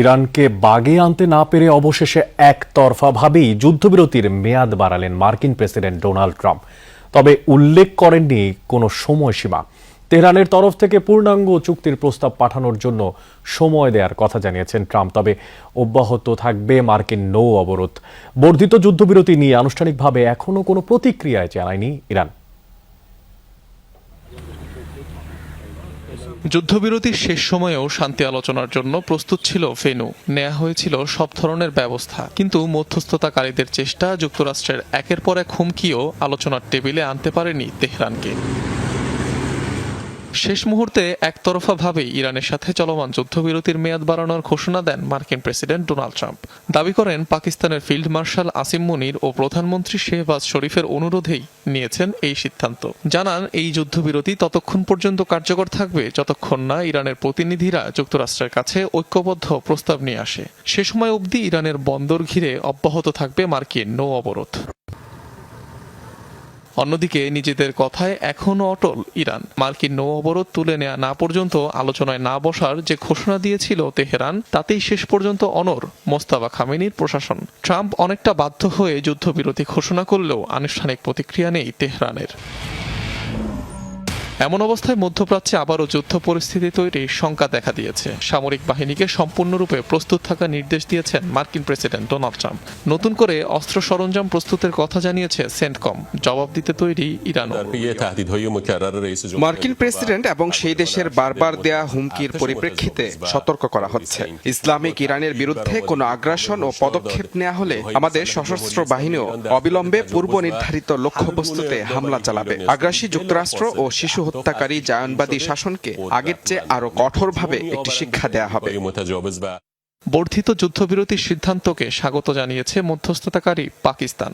ইরানকে বাগে আনতে না পেরে অবশেষে একতরফাভাবেই যুদ্ধবিরতির মেয়াদ বাড়ালেন মার্কিন প্রেসিডেন্ট ডোনাল্ড ট্রাম্প। তবে উল্লেখ করেননি কোনো সময়সীমা। তেহরানের তরফ থেকে পূর্ণাঙ্গ চুক্তির প্রস্তাব পাঠানোর জন্য সময় দেওয়ার কথা জানিয়েছেন ট্রাম্প। তবে অব্যাহত থাকবে মার্কিন নৌ অবরোধ। বর্ধিত যুদ্ধবিরতি নিয়ে আনুষ্ঠানিকভাবে এখনো কোনো প্রতিক্রিয়া জানায়নি ইরান। যুদ্ধবিরতির শেষ সময়েও শান্তি আলোচনার জন্য প্রস্তুত ছিল ভেন্যু, নেওয়া হয়েছিল সব ধরনের ব্যবস্থা। কিন্তু মধ্যস্থতাকারীদের চেষ্টা, যুক্তরাষ্ট্রের একের পর এক হুমকিও আলোচনার টেবিলে আনতে পারেনি তেহরানকে। শেষ মুহূর্তে একতরফাভাবেই ইরানের সাথে চলমান যুদ্ধবিরতির মেয়াদ বাড়ানোর ঘোষণা দেন মার্কিন প্রেসিডেন্ট ডোনাল্ড ট্রাম্প। দাবি করেন পাকিস্তানের ফিল্ড মার্শাল আসিম মুনির ও প্রধানমন্ত্রী শেহবাজ শরীফের অনুরোধেই নিয়েছেন এই সিদ্ধান্ত। জানান এই যুদ্ধবিরতি ততক্ষণ পর্যন্ত কার্যকর থাকবে যতক্ষণ না ইরানের প্রতিনিধিরা যুক্তরাষ্ট্রের কাছে ঐক্যবদ্ধ প্রস্তাব নিয়ে আসে। সে সময় অবধি ইরানের বন্দর ঘিরে অব্যাহত থাকবে মার্কিন নৌ অবরোধ। অন্যদিকে নিজেদের কথায় এখনও অটল ইরান। মার্কিন নৌ অবরোধ তুলে নেওয়া না পর্যন্ত আলোচনায় না বসার যে ঘোষণা দিয়েছিল তেহরান, তাতেই শেষ পর্যন্ত অনড় মোস্তাফা খামেনির প্রশাসন। ট্রাম্প অনেকটা বাধ্য হয়ে যুদ্ধবিরতি ঘোষণা করলেও আনুষ্ঠানিক প্রতিক্রিয়া নেই তেহরানের। এমন অবস্থায় মধ্যপ্রাচ্যে আবারও যুদ্ধ পরিস্থিতি তৈরির শঙ্কা দেখা দিয়েছে। সামরিক বাহিনীকে সম্পূর্ণরূপে প্রস্তুত থাকার নির্দেশ দিয়েছেন মার্কিন প্রেসিডেন্ট ডোনাল্ড ট্রাম্প। নতুন করে অস্ত্র সরঞ্জাম প্রস্তুতের কথা জানিয়েছে সেন্টকম। জবাব দিতে তৈরি ইরানও। মার্কিন প্রেসিডেন্ট এবং সেই দেশের বারবার দেয়া হুমকির পরিপ্রেক্ষিতে সতর্ক করা হচ্ছে। ইসলামিক ইরানের বিরুদ্ধে কোনো আগ্রাসন ও পদক্ষেপ নেওয়া হলে আমাদের সশস্ত্র বাহিনীও অবিলম্বে পূর্ব নির্ধারিত লক্ষ্যবস্তুতে হামলা চালাবে। আগ্রাসী যুক্তরাষ্ট্র ও শিশু হত্যাকারী জায়নবাদী শাসনকে আগের চেয়ে আরো কঠোরভাবে একটি শিক্ষা দেয়া হবে। বর্ধিত যুদ্ধবিরতির সিদ্ধান্তকে স্বাগত জানিয়েছে মধ্যস্থতাকারী পাকিস্তান।